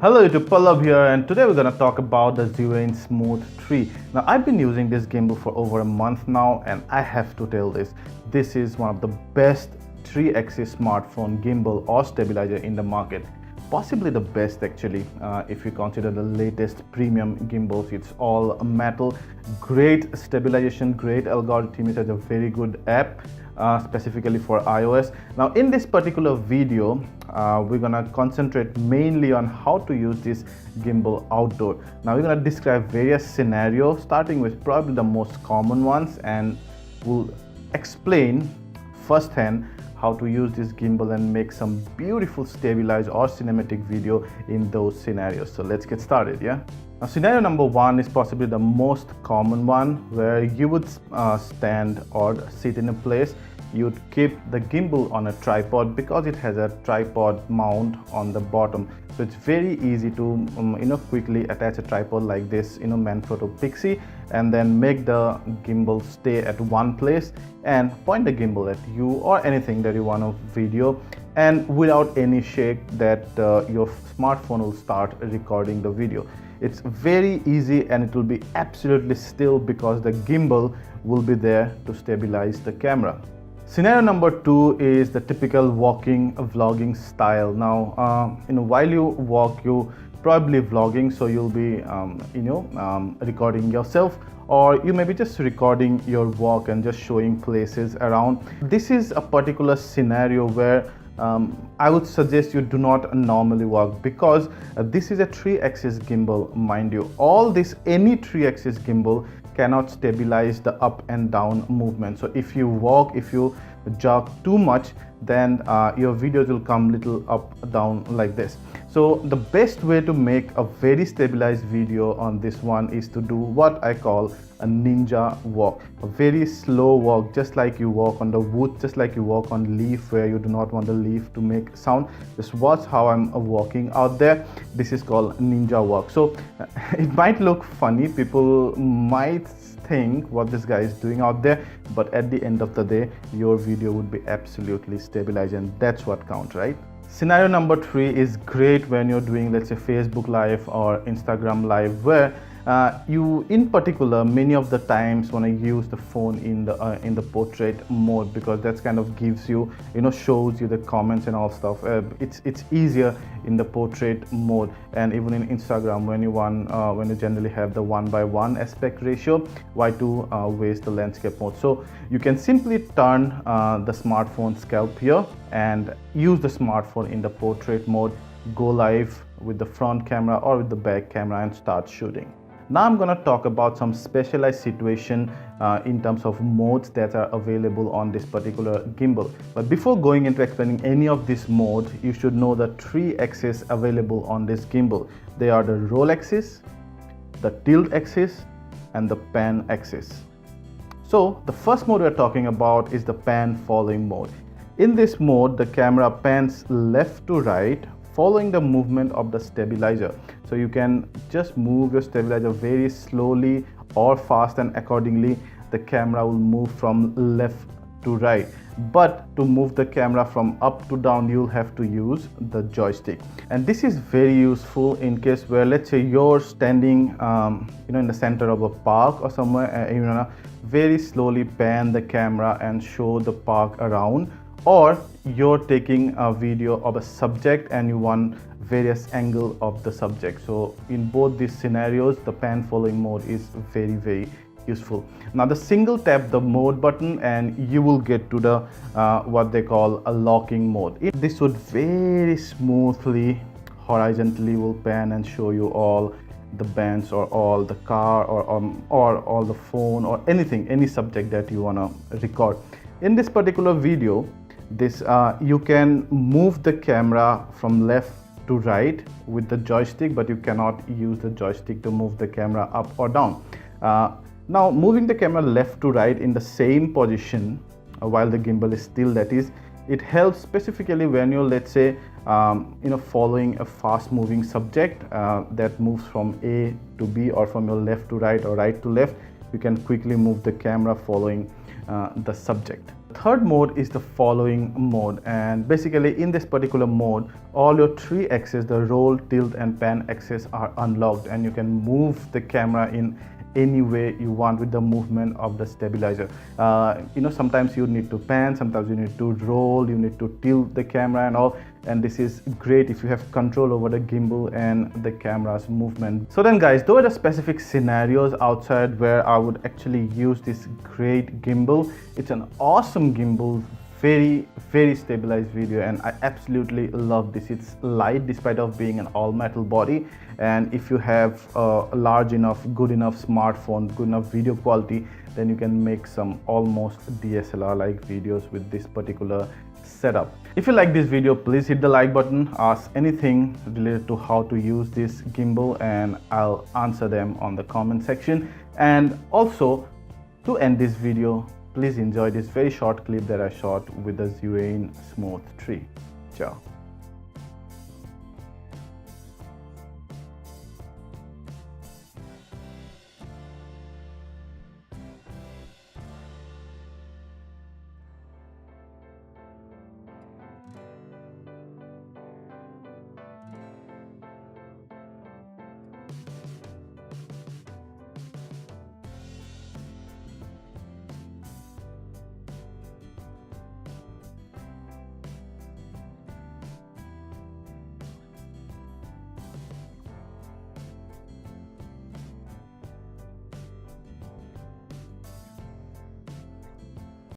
Hello YouTube, Pallab here, and today we're going to talk about the ZRAIN Smooth 3. Now I've been using this gimbal for over a month now, and I have to tell this is one of the best 3-axis smartphone gimbal or stabilizer in the market. Possibly the best actually, if you consider the latest premium gimbals. It's all metal, great stabilization, great algorithm. It has a very good app specifically for iOS. Now in this particular video, we're gonna concentrate mainly on how to use this gimbal outdoor. Now we're gonna describe various scenarios, starting with probably the most common ones, and we'll explain firsthand how to use this gimbal and make some beautiful stabilized or cinematic video in those scenarios. So let's get started. Now, scenario number one is possibly the most common one, where you would stand or sit in a place. You'd keep the gimbal on a tripod because it has a tripod mount on the bottom. So it's very easy to quickly attach a tripod like this, Manfrotto Pixie, and then make the gimbal stay at one place and point the gimbal at you or anything that you want to video, and without any shake that your smartphone will start recording the video. It's very easy and it will be absolutely still because the gimbal will be there to stabilize the camera. Scenario number two is the typical walking vlogging style. Now, while you walk, you probably vlogging, so you'll be, recording yourself, or you may be just recording your walk and just showing places around. This is a particular scenario where I would suggest you do not normally walk, because this is a 3-axis gimbal, mind you. Any 3-axis gimbal cannot stabilize the up and down movement. So if you walk, if you jog too much, then your videos will come little up down like this. So the best way to make a very stabilized video on this one is to do what I call a ninja walk, a very slow walk, just like you walk on the wood, just like you walk on leaf where you do not want the leaf to make sound. Just watch how I'm walking out there. This is called ninja walk. So it might look funny, people might think what this guy is doing out there, but at the end of the day your video would be absolutely stabilized, and that's what counts, right? Scenario number three is great when you're doing, let's say, Facebook Live or Instagram Live, where you in particular many of the times want to use the phone in the portrait mode, because that's kind of gives you, shows you the comments and all stuff. It's easier in the portrait mode, and even in Instagram when you generally have the 1:1 aspect ratio, why to waste the landscape mode? So you can simply turn the smartphone scalp here and use the smartphone in the portrait mode, go live with the front camera or with the back camera and start shooting. Now I'm going to talk about some specialized situation in terms of modes that are available on this particular gimbal. But before going into explaining any of these modes, you should know the 3 axes available on this gimbal. They are the roll axis, the tilt axis, and the pan axis. So the first mode we're talking about is the pan following mode. In this mode, the camera pans left to right, following the movement of the stabilizer. So you can just move your stabilizer very slowly or fast, and accordingly the camera will move from left to right. But to move the camera from up to down, you'll have to use the joystick. And this is very useful in case where, let's say, you're standing in the center of a park or somewhere, and you wanna very slowly pan the camera and show the park around, or you're taking a video of a subject and you want various angle of the subject. So in both these scenarios, the pan following mode is very useful. Now the single tap the mode button and you will get to the what they call a locking mode. This would very smoothly horizontally will pan and show you all the bands or all the car or all the phone or anything, any subject that you want to record. In this particular video, you can move the camera from left to right with the joystick, but you cannot use the joystick to move the camera up or down. Now moving the camera left to right in the same position while the gimbal is still, that is, it helps specifically when you're, let's say, following a fast moving subject that moves from A to B, or from your left to right or right to left. You can quickly move the camera following the subject. third mode is the following mode, and basically in this particular mode all your three axes, the roll, tilt and pan axes, are unlocked, and you can move the camera in any way you want with the movement of the stabilizer. Sometimes you need to pan, sometimes you need to roll, you need to tilt the camera and all, and this is great if you have control over the gimbal and the camera's movement. So then guys, those are the specific scenarios outside where I would actually use this great gimbal. It's an awesome gimbal, very stabilized video, and I absolutely love this. It's light despite of being an all metal body, and if you have a large enough, good enough smartphone, good enough video quality, then you can make some almost DSLR like videos with this particular setup. If you like this video, please hit the like button, ask anything related to how to use this gimbal, and I'll answer them on the comment section. And also, to end this video, please enjoy this very short clip that I shot with the Zhiyun Smooth 3. Ciao.